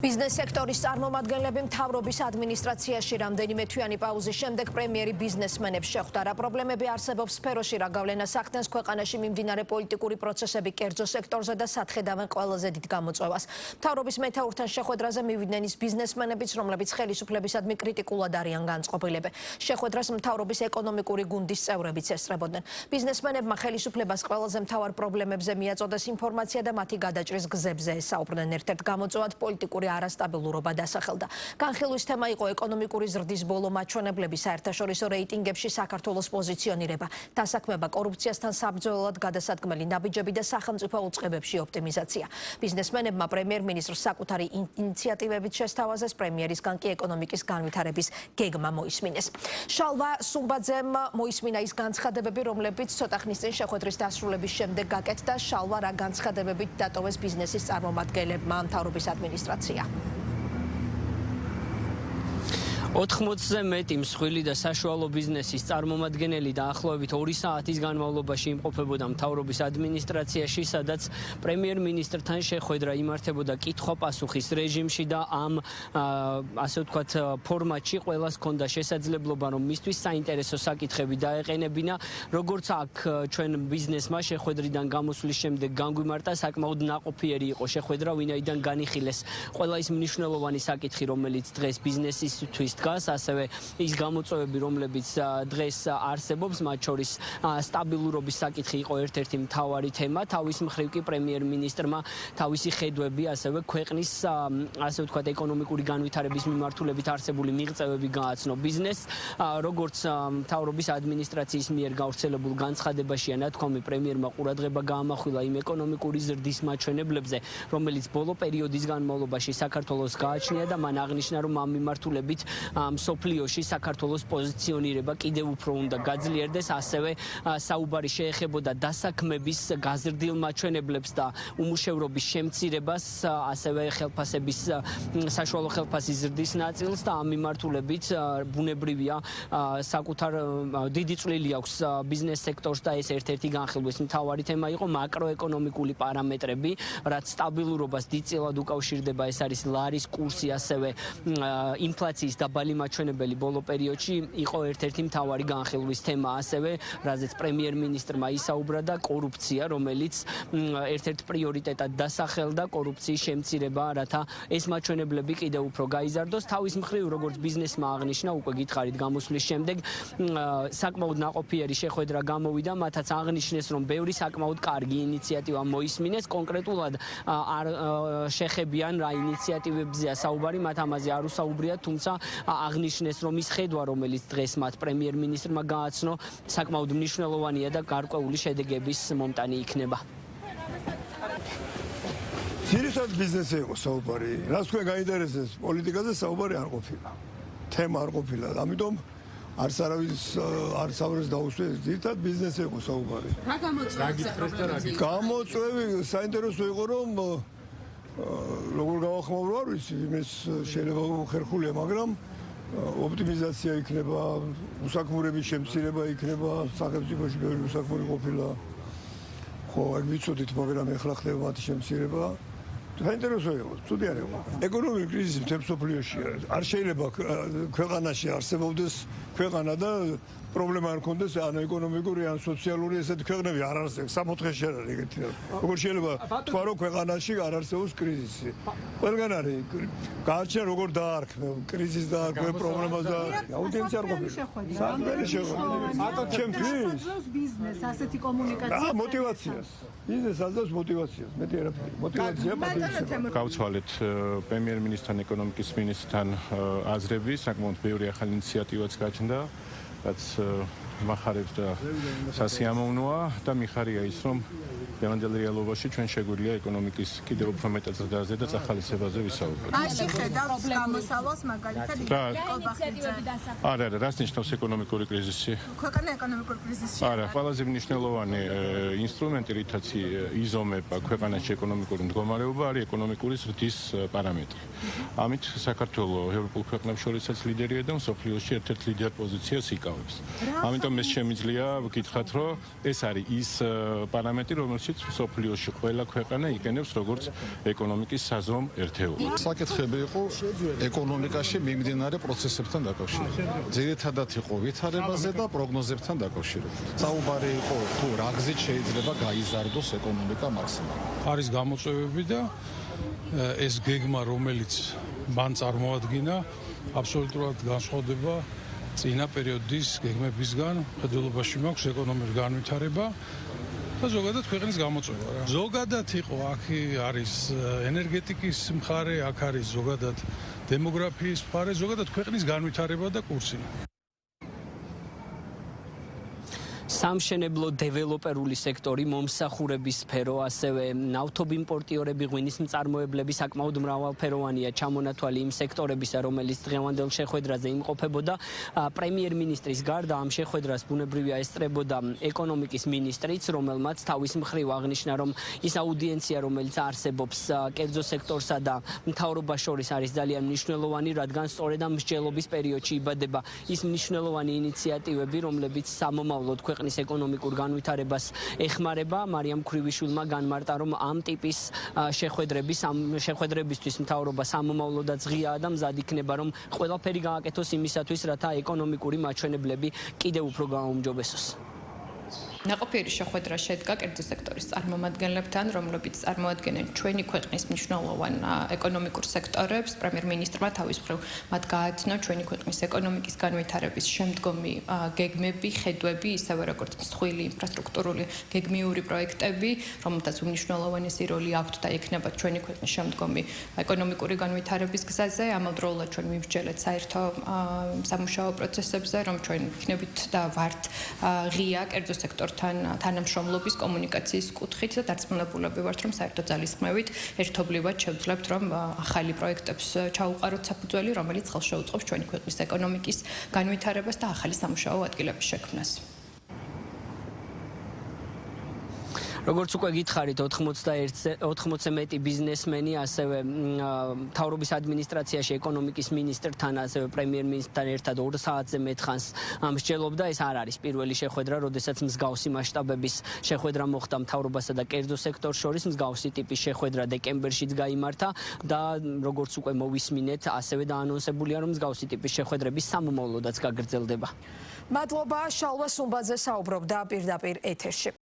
Biznes სექტორის წარმომადგენლები მთავრობის ადმინისტრაციაში რამდენიმე თვიანი პაუზის შემდეგ პრემიერი ბიზნესმენებს შეხვდა. Რა პრობლემები არსებობს სფეროში, რა გავლენას ახდენს ქვეყანაში მიმდინარე პოლიტიკური პროცესები კერძო სექტორზე და სათხედავენ ყველაზე დიდ გამოწვევას. მთავრობის მეთაურთან შეხვედრაზე მივიდნენ ის ბიზნესმენებიც, რომლებიც ხელისუფლებისადმი კრიტიკულად არიან განწყობილები. შეხვედრას მთავრობის ეკონომიკური გუნდის წევრებიც ესწრებოდნენ. ბიზნესმენებმა ხელისუფლებას ყველაზე მთავარ პრობლემებზე მიაწოდეს ინფორმაცია და მათი გადაჭრის გზებზე ესაუბრნენ. ერთ-ერთ გამოწვევად პოლიტიკური არასტაბილურობა დასახელდა. განხილვის თემა იყო ეკონომიკური ზრდის ბოლო მაჩვენებლები, საერთაშორისო რეიტინგებში საქართველოს პოზიციონირება, დასაქმება კორუფციასთან საბრძოლოდ გადასადგმელი ნაბიჯები და სახელმწიფო უწყებებში ოპტიმიზაცია. ბიზნესმენებმა პრემიერ-მინისტრს საკუთარი ინიციატივებით შესთავაზეს, პრემიერისგან კი ეკონომიკის განვითარების გეგმა მოისმინეს. შალვა სუმბაძემ მოისმინა ის განცხადებები, რომლებიც ცოტა ხნის წინ შეხვედრის დასრულების შემდეგ გაკეთდა. შალვა, რა განცხადებებით დატოვეს ბიზნესის წარმომადგენლებმა მთავრობის ადმინისტრაცია? 80-ზე მეტი მსხვილი და საშუალო ბიზნესის წარმომადგენელი დაახლოებით 2 საათის განმავლობაში იმყოფებოდა მთავრობის ადმინისტრაციაში, სადაც პრემიერ-მინისტრთან შეხვედრა იმართებოდა კითხვა-პასუხის რეჟიმში და ამ ასე ვთქვათ ფორმატში ყველას ჰქონდა შესაძლებლობა, რომ მისთვის საინტერესო საკითხები დაეყენებინა. როგორც აქ ჩვენ ბიზნესმა შეხვედრიდან გამოსვლის შემდეგ განგვიმარტა, საკმაოდ ნაყოფიერი იყო შეხვედრა, ვინაიდან განიხილეს ყველა ის მნიშვნელოვანი საკითხი, რომელიც დღეს ბიზნესისთვის ასევე ის გამოწვევები, რომლებიც დღეს არსებობს, მათ შორის სტაბილურობის საკითხი იყო ერთ-ერთი მთავარი თემა. თავის მხრივ კი პრემიერ-მინისტრმა თავისი ხედვები, ასევე ქვეყნის ასე ვთქვათ ეკონომიკური განვითარების მიმართულებით არსებული მიღწევები გააცნო ბიზნესს. როგორც მთავრობის ადმინისტრაციის მიერ გავრცელებულ განცხადებაშია ნათქვამი, პრემიერმა ყურადღება გაამახვილა იმ ეკონომიკური ზრდის მაჩვენებლებზე, რომელიც ბოლო პერიოდის განმავლობაში საქართველოს გააჩნია და მან აღნიშნა, რომ ამ მიმართულებით მსოფლიოში საქართველოს პოზიციონირება კიდევ უფრო უნდა გაძლიერდეს, ასევე საუბარი შეეხებოდა დასაქმების გაზრდილ მაჩვენებლებს და უმუშევრობის შემცირებას, ასევე ხელფასების საშუალო ხელფასის ზრდის ნაწილს და ამ მიმართულებით ბუნებრივია საკუთარ დიდი წვლილი აქვს ბიზნეს სექტორს და ეს ერთ-ერთი განხილვის მთავარი თემა იყო მაკროეკონომიკური პარამეტრები, რაც სტაბილურობას დიდწილად უკავშირდება. ეს არის ლარის კურსი, ასევე ინფლაციის დაბალი მაჩვენებელი ბოლო პერიოდში იყო ერთ-ერთი მთავარი განხილვის თემა, ასევე რაზეც პრემიერ-მინისტრმა ისაუბრა და კორუფცია, რომელიც ერთ-ერთ პრიორიტეტად დასახელდა კორუფციის შემცირება, რათა ეს მაჩვენებლები კიდევ უფრო გაიზარდოს. თავის მხრივ, როგორც ბიზნესმა აღნიშნა, უკვე გითხარით გამოსვლის შემდეგ საკმაოდ ნაყოფიერი შეხვედრა გამოვიდა, მათაც აღნიშნეს, რომ ბევრი საკმაოდ კარგი ინიციატივა მოისმინეს, კონკრეტულად არ შეხებიან რა ინიციატივებზეა საუბარი, მათ ამაზე არ უსაუბრიათ, თუმცა აღნიშნეს, რომ ის ხედვა, რომელიც დღეს მათ პრემიერ-მინისტრმა გააცნო, საკმაოდ მნიშვნელოვანია და გარკვეული შედეგების მომტანი იქნება. ძირითადად ბიზნესზე იყო საუბარი. რაც თქვენ გაინტერესებს პოლიტიკაზე საუბარი არ ყოფილა. თემა არ ყოფილა. ამიტომ არც არავის დაუსვეს, ძირითადად ბიზნესზე იყო საუბარი. რა გამოწვევები? გამოწვევები საინტერესო იყო, რომ როგორ გავახმოვრო არ ვიცი, იმის შეიძლება ხერხულია, მაგრამ ოპტიმიზაცია იქნება, უსაქმურების შემცირება იქნება, სახელმწიფოში ბევრი უსაქმური ყოფილა. ხო, არ ვიცოდით, მაგრამ ეხლა ხდება მათი შემცირება. საინტერესო იყო, ცუდი არ იყო. ეკონომიკური კრიზისი მთელ მსოფლიოშია. არ შეიძლება ქვეყანაში არსებობდეს ქვეყანა და პრობლემა არ ქონდეს, ან ეკონომიკური, ან სოციალური ესეთი ქვეყნები არ არსებობს. 64-ში არ არის ეგეთი. როგორ შეიძლება თქვა, რომ ქვეყანაში არ არსებობს კრიზისი? ყველგან არის. გააჩნია როგორ დაარქმე, კრიზისი დაარქმე, პრობლემას დაარქმე. აუდიენცია არ ყოფილა. სამდენი შეხვედრა. ჩემთვის ბიზნეს ასეთი კომუნიკაცია. მოტივაციას. ბიზნეს აძლევს მოტივაციას. მეტი არაფერი. მოტივაცია პატივისცემა. გავცვალეთ პრემიერ-მინისტრთან, ეკონომიკის მინისტრთან აზრები, საკმაოდ ბევრი ახალი ინიციატივაც გაჩნდა, რაც მახარებს და სასიამოვნოა და მიხარია ის, რომ დღევანდელ რეალობაში ჩვენ შეგვიძლია ეკონომიკის კიდევ უფრო მეტად ზრდაზე და წახალისებაზე ვისაუბროთ. Აში ხედავს გამოსავალს მაგალითად არა, რას ნიშნავს ეკონომიკური კრიზისი? ქვეყანა ეკონომიკური კრიზისში. არა, ყველაზე მნიშვნელოვანი ინსტრუმენტი, რითაც იზომება ქვეყანაში ეკონომიკური მდგომარეობა, არის ეკონომიკური ზრდის პარამეტრი. ამით საქართველოს ევროპულ ქვეყნებს შორისაც ლიდერია და მსოფლიოში ერთ-ერთ ლიდერ პოზიციას იკავებს. ამიტომ ამიტომ ეს შემიძლია ვკითხათ, რომ ეს არის ის პარამეტრი, რომელშიც სოფლიოში ყველა ქვეყანა იყენებს როგორც ეკონომიკის საზომ ერთეულს. საკითხები იყო ეკონომიკაში მიმდინარე პროცესებთან დაკავშირებით. ძირითადად იყო ვითარებაზე და პროგნოზებთან დაკავშირებით. საუბარი იყო თუ რა გზით შეიძლება გაიზარდოს ეკონომიკა მაქსიმალურად. არის გამოწვევები და ეს გეგმა, რომელიც მან წარმოადგინა, აბსოლუტურად განსხვავდება წინა პერიოდის გეგმებისგან. მხედველობაში მაქვს ეკონომიკური განვითარება და ზოგადად ქვეყნის გამოწვევა. ზოგადად იყო აქ არის ენერგეტიკის მხარე, აქ არის ზოგადად დემოგრაფიის მხარე, ზოგადად ქვეყნის განვითარება და კურსი. სამშენებლო დეველოპერული სექტორი, მომსახურების სფერო, ასევე ნავთობიმპორტიორები, ღვინის მწარმოებლები საკმაოდ მრავალფეროვანია ჩამონათვალი იმ სექტორებისა, რომელიც დღევანდელ შეხვედრაზე იმყოფებოდა. პრემიერ-მინისტრის გარდა ამ შეხვედრას ბუნებრივია ესწრებოდა ეკონომიკის მინისტრიც, რომელმაც თავის მხრივ აღნიშნა, რომ ის აუდიენცია, რომელიც არსებობს კერძო სექტორსა და მთავრობას შორის არის ძალიან მნიშვნელოვანი, რადგან სწორედ ამ მსჯელობის პერიოდში იბადება ის მნიშვნელოვანი ინიციატივები, რომლებიც სამომავლოდ ქვეყნის ეკონომიკურ განვითარებას ეხმარება. მარიამ ქრივიშვილმა განმარტა, რომ ამ ტიპის შეხვედრებისთვის მთავრობა სამომავლოდაც ღიაა და მზად იქნება, რომ ყველაფერი გააკეთოს იმისათვის, რათა ეკონომიკური მაჩვენებლები კიდევ უფრო გააუმჯობესოს. ნაყოფიერი შეხვედრა შედგა კერძო სექტორის წარმომადგენლებთან, რომლებიც წარმოადგენენ ჩვენი ქვეყნის მნიშვნელოვან ეკონომიკურ სექტორებს. პრემიერ-მინისტრმა თავის მხრივ მათ გააცნო ჩვენი ქვეყნის ეკონომიკის განვითარების შემდგომი გეგმები, ხედვები, ისევე როგორც მსხვილი ინფრასტრუქტურული გეგმიური პროექტები, რომელთაც უმნიშვნელოვანესი როლი აქვთ და ექნება ჩვენი ქვეყნის შემდგომი ეკონომიკური განვითარების გზაზე. ამავდროულად ჩვენ მივსჯელეთ საერთო სამუშაო პროცესებზე, რომ ჩვენ იქნებით და ვართ ღია კერძო სექტორ თანამშრომლობის კომუნიკაციის კუთხით და დარწმუნებულები ვართ, რომ საერთო ძალისხმევით ერთობლივად შევძლებთ, რომ ახალი პროექტებს ჩაუყაროთ საფუძველი, რომელიც ხელშეუწყობს ჩვენი ქვეყნის ეკონომიკის განვითარებას და ახალი სამუშაო ადგილების შექმნას. როგორც უკვე გითხარით, 80-ზე მეტი ბიზნესმენი, ასევე მთავრობის ადმინისტრაციაში ეკონომიკის მინისტრთან, ასევე პრემიერ-მინისტრთან ერთად 2 საათზე მეტ ხანს მსჯელობდა. ეს არ არის პირველი შეხვედრა, როდესაც მსგავსი მასშტაბების შეხვედრა მოხდა მთავრობასა და კერძო სექტორს შორის. მსგავსი ტიპის შეხვედრა დეკემბერშიც გაიმართა და როგორც უკვე მოვისმინეთ, ასევე დაანონსებულია, რომ მსგავსი ტიპის შეხვედრები სამომავლოდაც გაგრძელდება. მადლობა, შალვა სუმბაძე საუბრობდა პირდაპირ ეთერში.